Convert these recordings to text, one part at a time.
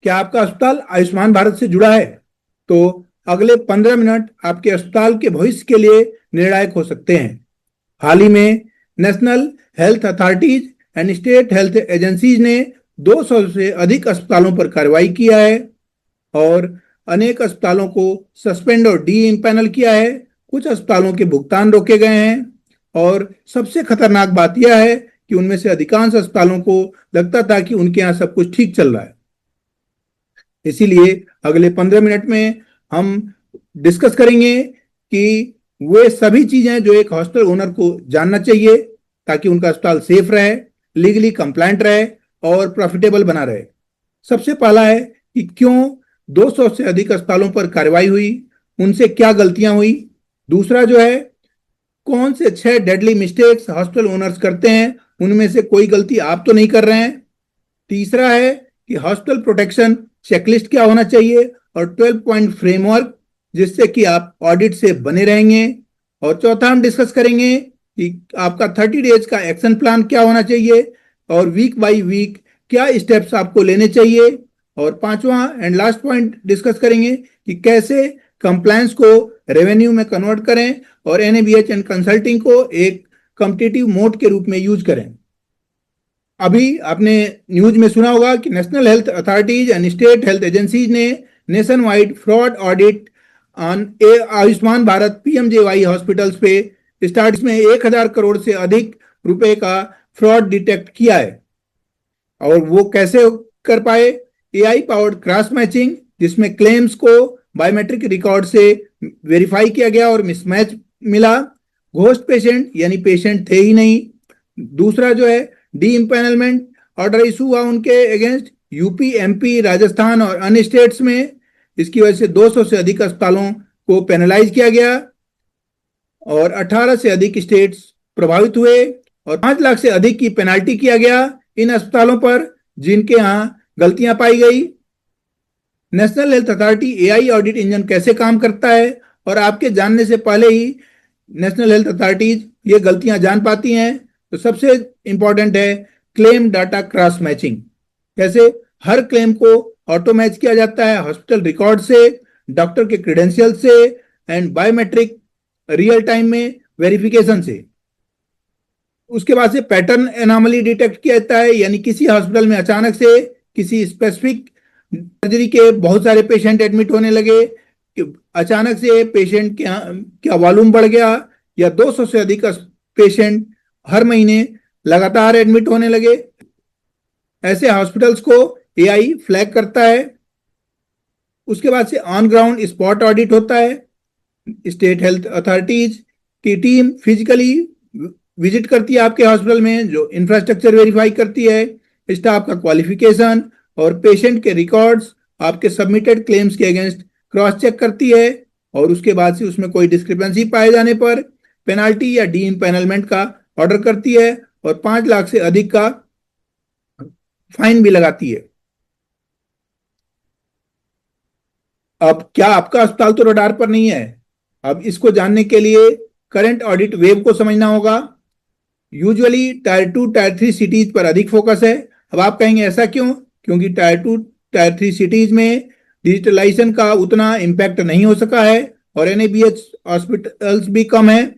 क्या आपका अस्पताल आयुष्मान भारत से जुड़ा है? तो अगले 15 मिनट आपके अस्पताल के भविष्य के लिए निर्णायक हो सकते हैं। हाल ही में national health authorities and state health agencies ने 200 से अधिक अस्पतालों पर कार्रवाई किया है और अनेक अस्पतालों को सस्पेंड और डी इम्पैनल किया है। कुछ अस्पतालों के भुगतान रोके गए हैं और सबसे खतरनाक बात यह है कि उनमें से अधिकांश अस्पतालों को लगता था कि उनके यहाँ सब कुछ ठीक चल रहा है। इसीलिए अगले 15 मिनट में हम डिस्कस करेंगे कि वे सभी चीजें जो एक हॉस्पिटल ओनर को जानना चाहिए ताकि उनका अस्पताल सेफ रहे, लीगली कंप्लायंट रहे और प्रॉफिटेबल बना रहे। सबसे पहला है कि क्यों 200 से अधिक अस्पतालों पर कार्रवाई हुई, उनसे क्या गलतियां हुई। दूसरा जो है, कौन से 6 डेडली मिस्टेक्स हॉस्पिटल ओनर्स करते हैं, उनमें से कोई गलती आप तो नहीं कर रहे हैं। तीसरा है कि हॉस्पिटल प्रोटेक्शन चेकलिस्ट क्या होना चाहिए और 12 पॉइंट फ्रेमवर्क जिससे कि आप ऑडिट से बने रहेंगे। और चौथा हम डिस्कस करेंगे कि आपका 30 डेज का एक्शन प्लान क्या होना चाहिए और वीक बाय वीक क्या स्टेप्स आपको लेने चाहिए। और पांचवा एंड लास्ट पॉइंट डिस्कस करेंगे कि कैसे कंप्लायंस को रेवेन्यू में कन्वर्ट करें और एनएबीएच एंड कंसल्टिंग को एक कॉम्पिटिटिव मोड के रूप में यूज करें। अभी आपने न्यूज में सुना होगा कि national health authorities and state health agencies ने nation wide fraud audit on Ayushman Bharat PMJAY hospitals पे स्टार्ट में 1000 करोड़ से अधिक रुपए का फ्रॉड डिटेक्ट किया है। और वो कैसे कर पाए? एआई पावर्ड क्रॉस मैचिंग, जिसमें क्लेम्स को बायोमेट्रिक रिकॉर्ड से वेरीफाई किया गया और मिसमैच मिला। घोस्ट पेशेंट यानी पेशेंट थे ही नहीं। दूसरा जो है, डी इम्पैनलमेंट ऑर्डर इशू हुआ उनके अगेंस्ट यूपी, एमपी, राजस्थान और अन्य स्टेट्स में। इसकी वजह से 200 से अधिक अस्पतालों को पेनलाइज किया गया और 18 से अधिक स्टेट्स प्रभावित हुए और 5 लाख से अधिक की पेनाल्टी किया गया इन अस्पतालों पर जिनके यहां गलतियां पाई गई। National health authority AI audit engine कैसे काम करता है और आपके जानने से पहले ही नेशनल हेल्थ अथॉरिटीज ये गलतियां जान पाती हैं। तो सबसे इंपॉर्टेंट है क्लेम डाटा क्रॉस मैचिंग। कैसे? हर क्लेम को ऑटो मैच किया जाता है हॉस्पिटल रिकॉर्ड से, डॉक्टर के क्रेडेंशियल से एंड बायोमेट्रिक रियल टाइम में वेरिफिकेशन से। उसके बाद से पैटर्न एनोमली डिटेक्ट किया जाता है, यानी किसी हॉस्पिटल में अचानक से किसी स्पेसिफिक सर्जरी के बहुत सारे पेशेंट एडमिट होने लगे, अचानक से पेशेंट क्या वॉल्यूम बढ़ गया या 200 से अधिक पेशेंट हर महीने लगातार एडमिट होने लगे। ऐसे हॉस्पिटल्स को एआई फ्लैग करता है। उसके बाद से ऑन ग्राउंड स्पॉट ऑडिट होता है। स्टेट हेल्थ अथॉरिटीज की टीम फिजिकली विजिट करती है आपके हॉस्पिटल में, जो इंफ्रास्ट्रक्चर वेरीफाई करती है, स्टाफ का क्वालिफिकेशन और पेशेंट के रिकॉर्ड्स आपके सबमिटेड क्लेम्स के अगेंस्ट क्रॉस चेक करती है। और उसके बाद से उसमें कोई डिस्क्रिपेंसी पाए जाने पर पेनाल्टी या डी इम्पैनलमेंट का ऑर्डर करती है और 5 लाख से अधिक का फाइन भी लगाती है। अब क्या आपका अस्पताल तो रडार पर नहीं है? अब इसको जानने के लिए करंट ऑडिट वेव को समझना होगा। यूजुअली टायर 2 टायर 3 सिटीज पर अधिक फोकस है। अब आप कहेंगे ऐसा क्यों? क्योंकि टायर 2 टायर 3 सिटीज में डिजिटलाइजेशन का उतना इम्पैक्ट नहीं हो सका है और एनएबीएच हॉस्पिटल्स भी कम है।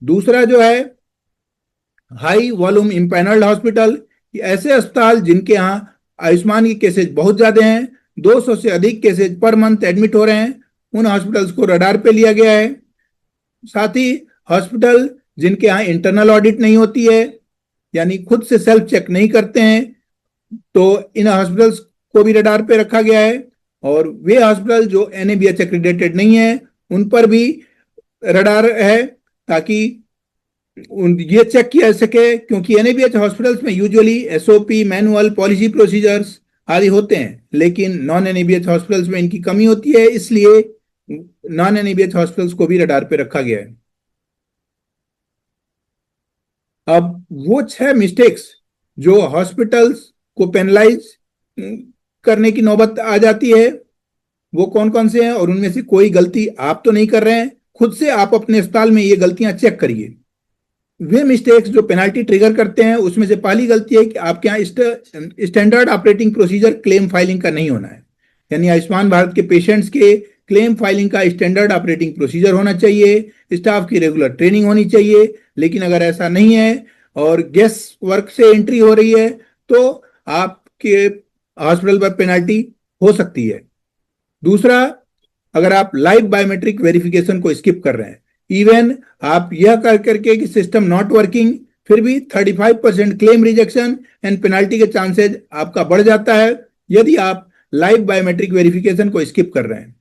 दूसरा जो है, हाई वॉल्यूम इम्पैनल्ड हॉस्पिटल, ऐसे अस्पताल जिनके यहाँ आयुष्मान के केसेज बहुत ज्यादा हैं, 200 से अधिक केसेज पर मंथ एडमिट हो रहे हैं, उन हॉस्पिटल्स को रडार पे लिया गया है। साथ ही हॉस्पिटल जिनके यहाँ इंटरनल ऑडिट नहीं होती है, यानी खुद से सेल्फ चेक नहीं करते हैं, तो इन हॉस्पिटल्स को भी रडार पे रखा गया है। और वे हॉस्पिटल जो एनएबीएच एक्रेडिटेड नहीं है, उन पर भी रडार है ताकि ये चेक किया जा सके। क्योंकि एनएबीएच हॉस्पिटल्स में usually SOP, manual, policy, procedures आदि होते हैं, लेकिन नॉन एनएबीएच हॉस्पिटल्स में इनकी कमी होती है, इसलिए नॉन एनएबीएच हॉस्पिटल्स को भी रडार पे रखा गया है। अब वो 6 मिस्टेक्स जो हॉस्पिटल्स को पेनलाइज करने की नौबत आ जाती है, वो कौन कौन से हैं और उनमें से कोई गलती आप तो नहीं कर रहे हैं? खुद से आप अपने अस्पताल में ये गलतियां चेक करिए। वे मिस्टेक्स जो पेनाल्टी ट्रिगर करते हैं, उसमें से पहली गलती है कि आपके यहाँ standard operating procedure claim filing का नहीं होना है। यानी आयुष्मान भारत के पेशेंट्स के क्लेम फाइलिंग का स्टैंडर्ड ऑपरेटिंग प्रोसीजर होना चाहिए, स्टाफ की रेगुलर ट्रेनिंग होनी चाहिए। लेकिन अगर ऐसा नहीं है और गेस वर्क से एंट्री हो रही है तो आपके हॉस्पिटल पर पेनाल्टी हो सकती है। दूसरा, अगर आप लाइव बायोमेट्रिक वेरिफिकेशन को स्किप कर रहे हैं, इवन आप यह कर करके कि सिस्टम नॉट वर्किंग, फिर भी 35% क्लेम रिजेक्शन एंड पेनाल्टी के चांसेस आपका बढ़ जाता है यदि आप लाइव बायोमेट्रिक वेरिफिकेशन को स्किप कर रहे हैं।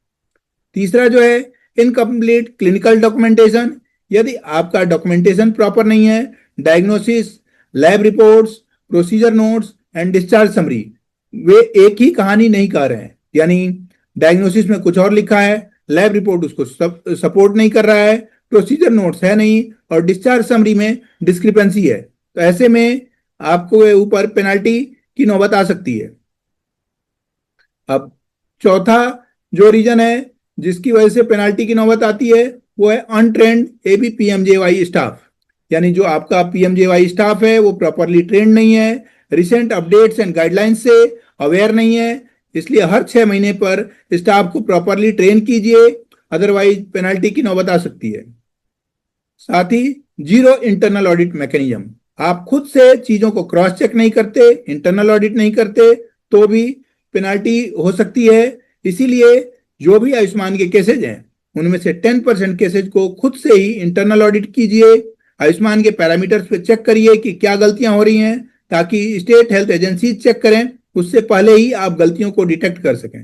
तीसरा जो है इनकम्प्लीट क्लिनिकल डॉक्यूमेंटेशन, यदि आपका डॉक्यूमेंटेशन प्रॉपर नहीं है, diagnosis, lab reports, procedure notes and discharge summary वे एक ही कहानी नहीं कह रहे हैं। यानी डायग्नोसिस में कुछ और लिखा है, लैब रिपोर्ट उसको सपोर्ट नहीं कर रहा है, प्रोसीजर नोट्स है नहीं और डिस्चार्ज समरी में डिस्क्रिपेंसी है। तो ऐसे में आपको ऊपर पेनाल्टी की नौबत आ सकती है। अब चौथा जो रीजन है जिसकी वजह से पेनाल्टी की नौबत आती है वो है अनट्रेंड एबी पीएमजेवाई स्टाफ। यानी जो आपका पीएमजेवाई स्टाफ है वो प्रॉपरली ट्रेंड नहीं है, रिसेंट अपडेट्स एंड गाइडलाइंस से अवेयर नहीं है। इसलिए हर 6 महीने पर स्टाफ को प्रॉपरली ट्रेन कीजिए, अदरवाइज पेनाल्टी की नौबत आ सकती है। साथ ही जीरो इंटरनल ऑडिट मैकेनिज्म, आप खुद से चीजों को क्रॉस चेक नहीं करते, इंटरनल ऑडिट नहीं करते तो भी पेनाल्टी हो सकती है। इसीलिए जो भी आयुष्मान के केसेज हैं उनमें से 10% केसेज को खुद से ही इंटरनल ऑडिट कीजिए, आयुष्मान के पैरामीटर्स पे चेक करिए कि क्या गलतियां हो रही हैं, ताकि स्टेट हेल्थ एजेंसी चेक करें, उससे पहले ही आप गलतियों को डिटेक्ट कर सकें।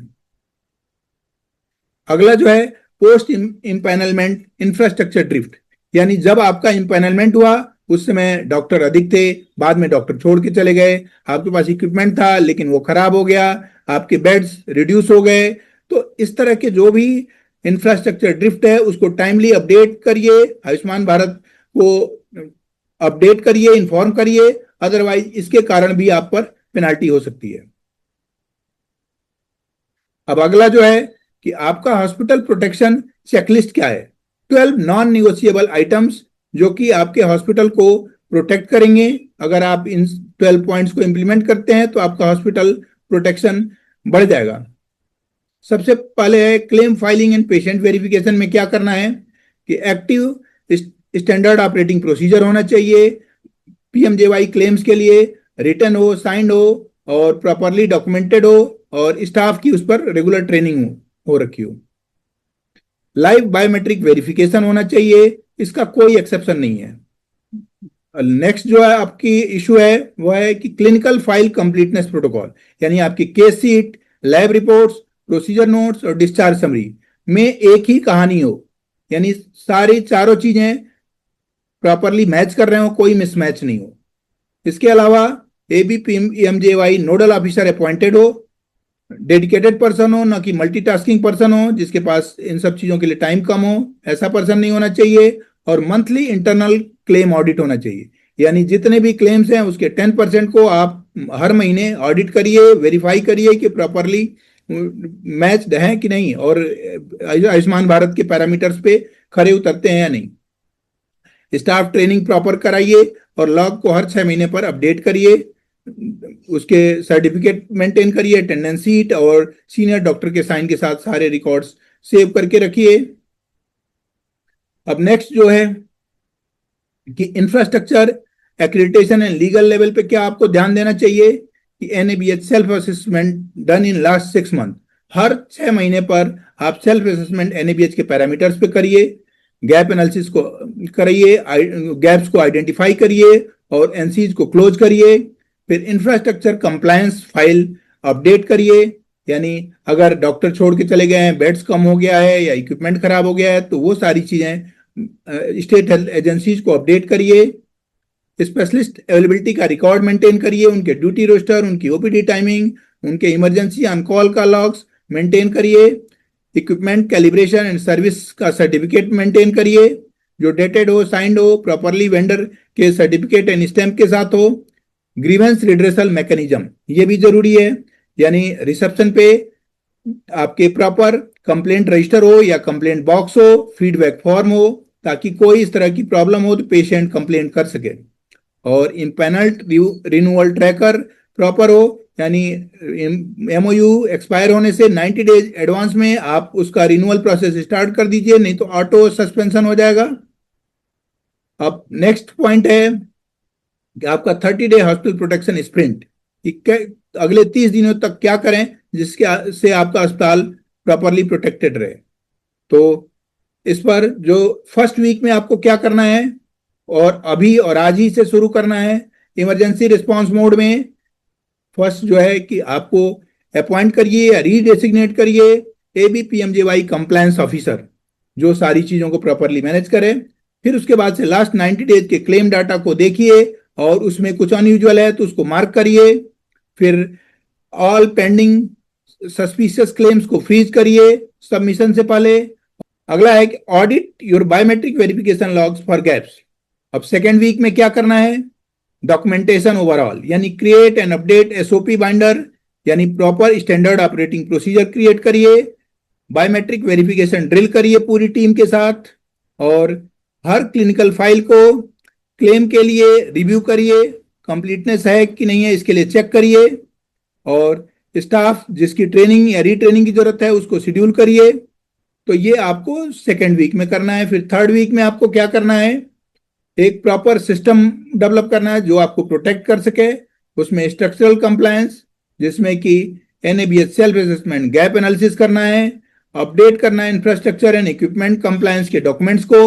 अगला जो है पोस्ट इम्पैनलमेंट इंफ्रास्ट्रक्चर ड्रिफ्ट, यानी जब आपका इम्पैनलमेंट हुआ उस समय डॉक्टर अधिक थे, बाद में डॉक्टर छोड़ के चले गए, आपके पास इक्विपमेंट था लेकिन वो खराब हो गया, आपके बेड्स रिड्यूस हो गए। तो इस तरह के जो भी इंफ्रास्ट्रक्चर ड्रिफ्ट है उसको टाइमली अपडेट करिए, आयुष्मान भारत को अपडेट करिए, इन्फॉर्म करिए, अदरवाइज इसके कारण भी आप पर पेनाल्टी हो सकती है। अब अगला जो है कि आपका हॉस्पिटल प्रोटेक्शन चेकलिस्ट क्या है। 12 नॉन निगोशिएबल आइटम्स जो कि आपके हॉस्पिटल को प्रोटेक्ट करेंगे। अगर आप इन 12 पॉइंट्स को इंप्लीमेंट करते हैं तो आपका हॉस्पिटल प्रोटेक्शन बढ़ जाएगा। सबसे पहले है claim filing and patient verification में क्या करना है कि एक्टिव स्टैंडर्ड ऑपरेटिंग प्रोसीजर होना चाहिए, पीएमजेवाई क्लेम्स के लिए रिटन हो, साइंड हो और प्रॉपरली डॉक्यूमेंटेड हो और स्टाफ की उस पर रेगुलर ट्रेनिंग हो रखी हो। लाइव बायोमेट्रिक वेरिफिकेशन होना चाहिए, इसका कोई एक्सेप्शन नहीं है। नेक्स्ट जो है आपकी इशू है वो है कि क्लिनिकल फाइल कंप्लीटनेस प्रोटोकॉल, यानी आपकी case seat, lab reports, procedure notes और डिस्चार्ज समरी में एक ही कहानी हो, यानी सारी चारों चीजें प्रॉपरली मैच कर रहे हो, कोई मिसमैच नहीं हो। इसके अलावा एबीपीएमजेवाई नोडल ऑफिसर अपॉइंटेड हो, डेडिकेटेड पर्सन हो, ना कि मल्टीटास्किंग पर्सन हो जिसके पास इन सब चीजों के लिए टाइम कम हो, ऐसा पर्सन नहीं होना चाहिए। और मंथली इंटरनल क्लेम ऑडिट होना चाहिए, यानी जितने भी क्लेम्स हैं उसके 10% को आप हर महीने ऑडिट करिए, वेरीफाई करिए कि प्रॉपरली मैच्ड हैं कि नहीं और आयुष्मान भारत के पैरामीटर्स पे खरे उतरते हैं या नहीं। स्टाफ ट्रेनिंग प्रॉपर कराइए और लॉग को हर 6 महीने पर अपडेट करिए, उसके सर्टिफिकेट मेंटेन करिए, अटेंडेंस शीट और सीनियर डॉक्टर के साइन के साथ सारे रिकॉर्ड्स सेव करके रखिए। अब नेक्स्ट जो है कि infrastructure accreditation and legal level पे क्या आपको ध्यान देना चाहिए कि NABH self assessment done in last 6 month, हर 6 महीने पर आप सेल्फ असेसमेंट एनएबीएच के पैरामीटर्स पे करिए, गैप एनालिसिस को करिए, गैप्स को आइडेंटिफाई करिए और एनसीज को क्लोज करिए। फिर इंफ्रास्ट्रक्चर कंप्लायंस फाइल अपडेट करिए, यानी अगर डॉक्टर छोड़ के चले गए हैं, बेड्स कम हो गया है या इक्विपमेंट खराब हो गया है तो वो सारी चीजें स्टेट हेल्थ एजेंसीज को अपडेट करिए। स्पेशलिस्ट अवेलेबिलिटी का रिकॉर्ड मेंटेन करिए, उनके ड्यूटी रोस्टर, उनकी ओपीडी टाइमिंग, उनके इमरजेंसी ऑन कॉल का लॉग्स मेंटेन करिए। इक्विपमेंट कैलिब्रेशन एंड सर्विस का सर्टिफिकेट मेंटेन करिए जो डेटेड हो, साइंड हो, प्रॉपरली वेंडर के सर्टिफिकेट एंड स्टैंप के साथ हो। ग्रीवेंस रिड्रेसल मैकेनिज्म ये भी जरूरी है, यानी रिसेप्शन पे आपके प्रॉपर कंप्लेंट रजिस्टर हो या कंप्लेंट बॉक्स हो, फीडबैक फॉर्म हो ताकि कोई इस तरह की प्रॉब्लम हो तो पेशेंट कंप्लेन कर सके। और इम्पैनल्ड रिन्यूअल ट्रैकर प्रॉपर हो, यानी एमओयू एक्सपायर होने से 90 डेज एडवांस में आप उसका रिन्यूअल प्रोसेस स्टार्ट कर दीजिए, नहीं तो ऑटो सस्पेंशन हो जाएगा। अब नेक्स्ट पॉइंट है कि आपका 30 डे हॉस्पिटल प्रोटेक्शन स्प्रिंट, अगले 30 दिनों तक क्या करें जिसके से आपका अस्पताल प्रॉपरली प्रोटेक्टेड रहे। तो इस पर जो फर्स्ट वीक में आपको क्या करना है और अभी और आज ही से शुरू करना है इमरजेंसी रिस्पांस मोड में। फर्स्ट जो है कि आपको अपॉइंट करिए या रीडेसिग्नेट करिए एबीपीएमजेवाई कंप्लायंस ऑफिसर, जो सारी चीजों को प्रॉपरली मैनेज करे। फिर उसके बाद से लास्ट 90 डेज के क्लेम डाटा को देखिए और उसमें कुछ अनयूजुअल है तो उसको मार्क करिए। फिर ऑल पेंडिंग सस्पिशियस क्लेम्स को फ्रीज करिए सबमिशन से पहले। अगला है कि audit your biometric verification logs for gaps. अब सेकेंड वीक में क्या करना है, डॉक्यूमेंटेशन ओवरऑल, यानी create and update SOP binder, यानी proper standard operating procedure create करिए। बायोमेट्रिक वेरिफिकेशन ड्रिल करिए पूरी टीम के साथ और हर क्लिनिकल फाइल को क्लेम के लिए रिव्यू करिए, कंप्लीटनेस है कि नहीं है इसके लिए चेक करिए। और स्टाफ जिसकी ट्रेनिंग या रीट्रेनिंग की जरूरत है उसको शेड्यूल करिए। तो ये आपको सेकेंड वीक में करना है। फिर थर्ड वीक में आपको क्या करना है, एक प्रॉपर सिस्टम डेवलप करना है जो आपको प्रोटेक्ट कर सके। उसमें स्ट्रक्चरल कंप्लायंस, जिसमें कि NABH self assessment gap analysis करना है, अपडेट करना है इंफ्रास्ट्रक्चर एंड इक्विपमेंट कंप्लायंस के डॉक्यूमेंट्स को,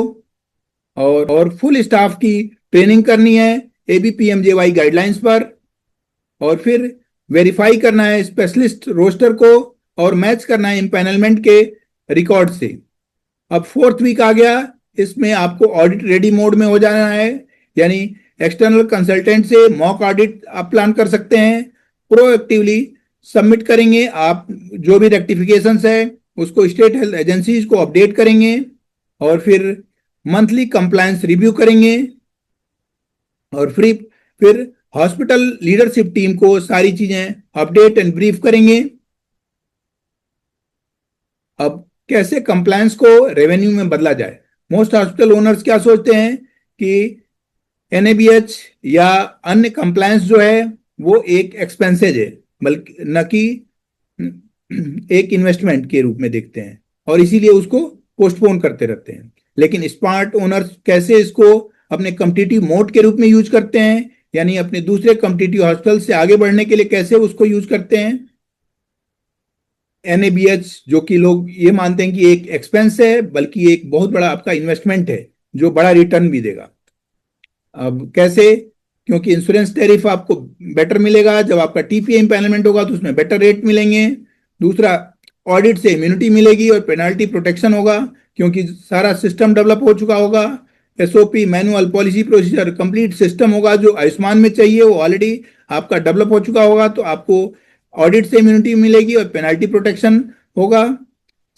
और फुल स्टाफ की ट्रेनिंग करनी है एबीपीएमजेवाई गाइडलाइंस पर। और फिर वेरीफाई करना है स्पेशलिस्ट रोस्टर को और मैच करना है इम्पैनलमेंट के रिकॉर्ड से। अब फोर्थ वीक आ गया, इसमें आपको ऑडिट रेडी मोड में हो जाना है, यानी एक्सटर्नल कंसल्टेंट से मॉक ऑडिट आप प्लान कर सकते हैं। प्रोएक्टिवली सबमिट करेंगे आप जो भी रेक्टिफिकेशंस है उसको स्टेट हेल्थ एजेंसीज को अपडेट करेंगे और फिर मंथली कंप्लायंस रिव्यू करेंगे और फिर हॉस्पिटल लीडरशिप टीम को सारी चीजें अपडेट एंड ब्रीफ करेंगे। अब कैसे कंप्लायंस को रेवेन्यू में बदला जाए। मोस्ट हॉस्पिटल ओनर्स क्या सोचते हैं कि एनएबीएच या अन्य कंप्लायंस जो है वो एक एक्सपेंसेज है, बल्कि न कि एक इन्वेस्टमेंट के रूप में देखते हैं और इसीलिए उसको पोस्टपोन करते रहते हैं। लेकिन स्मार्ट ओनर्स कैसे इसको अपने कॉम्पिटिटिव मोड के रूप में यूज करते हैं, यानी अपने दूसरे कॉम्पिटिटिव हॉस्पिटल से आगे बढ़ने के लिए कैसे उसको यूज करते हैं। एनएबीएच जो कि लोग ये मानते हैं कि एक एक्सपेंस है, बल्कि एक बहुत बड़ा आपका इन्वेस्टमेंट है जो बड़ा रिटर्न भी देगा। अब कैसे, क्योंकि इंश्योरेंस टैरिफ आपको बेटर मिलेगा, जब आपका टीपीए इम्पैनलमेंट होगा तो उसमें बेटर रेट मिलेंगे। दूसरा, ऑडिट से इम्यूनिटी मिलेगी और पेनाल्टी प्रोटेक्शन होगा क्योंकि सारा सिस्टम डेवलप हो चुका होगा। SOP, manual, policy, procedure, complete system होगा जो आयुष्मान में चाहिए, वो ऑलरेडी आपका डेवलप हो चुका होगा, तो आपको ऑडिट से इम्यूनिटी मिलेगी और पेनाल्टी प्रोटेक्शन होगा।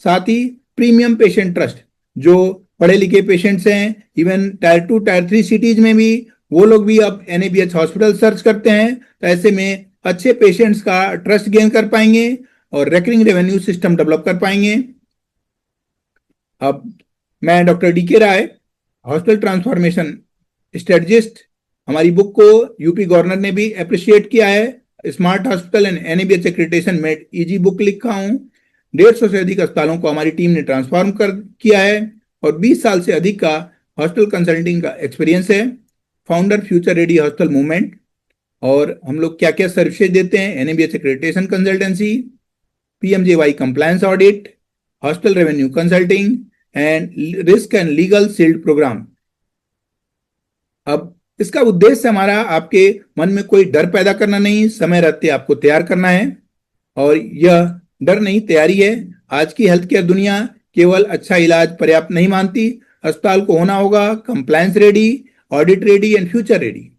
साथ ही प्रीमियम पेशेंट ट्रस्ट, जो पढ़े लिखे पेशेंट्स हैं, इवन टायर 2 टायर 3 सिटीज में भी वो लोग भी अब एनएबीएच हॉस्पिटल सर्च करते हैं, तो ऐसे में अच्छे पेशेंट्स का ट्रस्ट गेन कर पाएंगे और रेकरिंग रेवेन्यू सिस्टम डेवलप कर पाएंगे। अब मैं डॉक्टर डीके राय, हॉस्पिटल ट्रांसफॉर्मेशन स्ट्रेटजिस्ट, हमारी बुक को यूपी गवर्नर ने भी अप्रिशिएट किया है। Smart hospital and NABH accreditation made easy book लिखा हूं। 150 से अधिक अस्पतालों को हमारी टीम ने ट्रांसफॉर्म कर किया है और 20 साल से अधिक का हॉस्पिटल कंसल्टिंग का एक्सपीरियंस है। Founder future ready hospital movement. और हम लोग क्या क्या सर्विसेज देते हैं, NABH accreditation consultancy, PMJAY compliance audit, hospital revenue consulting and risk and legal shield programme. अब इसका उद्देश्य हमारा आपके मन में कोई डर पैदा करना नहीं, समय रहते आपको तैयार करना है। और यह डर नहीं, तैयारी है। आज की हेल्थ केयर दुनिया केवल अच्छा इलाज पर्याप्त नहीं मानती, अस्पताल को होना होगा compliance ready, audit ready and future ready.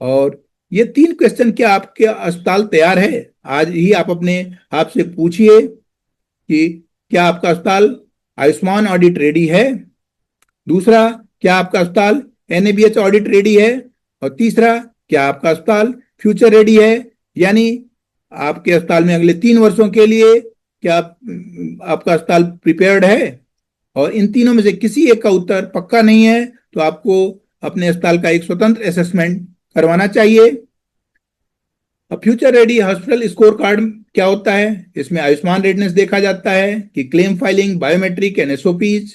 और ये 3 क्वेश्चन, क्या आपके अस्पताल तैयार है? आज ही आप अपने आप से पूछिए कि क्या आपका अस्पताल आयुष्मान ऑडिट रेडी है। दूसरा, क्या आपका अस्पताल एनएबीएच ऑडिट रेडी है। और तीसरा, क्या आपका अस्पताल फ्यूचर रेडी है, यानी आपके अस्पताल में अगले 3 वर्षों के लिए क्या आपका अस्पताल प्रिपेयर्ड है। और इन तीनों में से किसी एक का उत्तर पक्का नहीं है तो आपको अपने अस्पताल का एक स्वतंत्र असेसमेंट करवाना चाहिए। अब future ready hospital score card क्या होता है? इसमें आयुष्मान रेडनेस देखा जाता है कि claim filing, biometric and SOPs,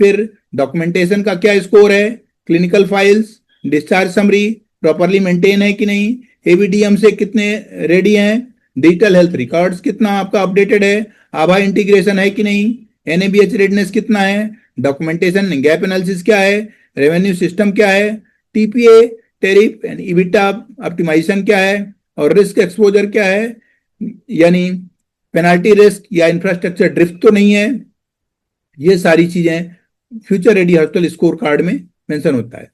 फिर डॉक्यूमेंटेशन का क्या स्कोर है, clinical files, discharge summary properly maintain है कि नहीं, एवीडीएम से कितने रेडी हैं, डिजिटल हेल्थ रिकॉर्ड्स कितना आपका अपडेटेड है, आभा इंटीग्रेशन है कि नहीं, एनएबीएच रेडनेस कितना है, डॉक्यूमेंटेशन गैप एनालिसिस क्या है, रेवेन्यू सिस्टम क्या है, TPA tariff and EBITDA optimisation क्या है, और रिस्क एक्सपोजर क्या है, यानी पेनाल्टी रिस्क या इंफ्रास्ट्रक्चर ड्रिफ्ट तो नहीं है। ये सारी चीजें future ready hospital score card में मेंशन होता है।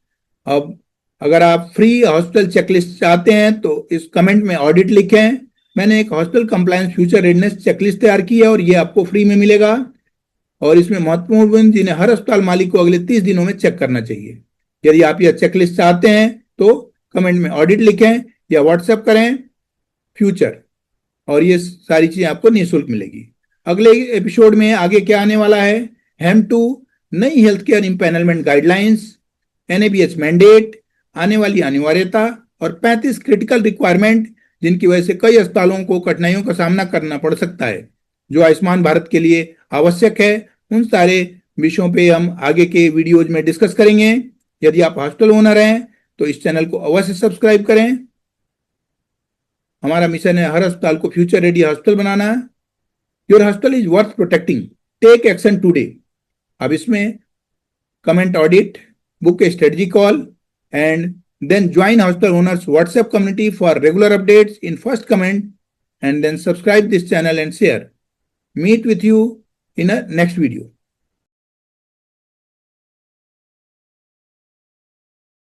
अब अगर आप फ्री हॉस्पिटल चेकलिस्ट चाहते हैं तो इस कमेंट में ऑडिट लिखें। मैंने एक hospital compliance future redness checklist तैयार की है और ये आपको फ्री में मिलेगा। और इसमें महत्वपूर्ण जिन्हें हर अस्पताल मालिक को अगले 30 दिनों में चेक करना चाहिए। यदि आप यह चेकलिस्ट चाहते हैं तो कमेंट में ऑडिट लिखें या व्हाट्सएप करें फ्यूचर, और ये सारी चीजें आपको निःशुल्क मिलेगी। अगले एपिसोड में आगे क्या आने वाला है? HEM2, नई health care empanelment guidelines, NABH mandate, आने वाली अनिवार्यता और 35 क्रिटिकल रिक्वायरमेंट जिनकी वजह से कई अस्पतालों को कठिनाइयों का सामना करना पड़ सकता है, जो आयुष्मान भारत के लिए आवश्यक है। उन सारे विषयों पे हम आगे के वीडियोज में डिस्कस करेंगे। यदि आप हॉस्पिटल ओनर हैं तो इस चैनल को अवश्य सब्सक्राइब करें। हमारा मिशन है हर अस्पताल को फ्यूचर रेडी हॉस्पिटल बनाना। Your hospital is worth protecting, take action today. अब इसमें comment audit, book a strategy call and then join hospital owners WhatsApp community for regular updates in first comment, and then subscribe this channel and share. Meet with you in a next video.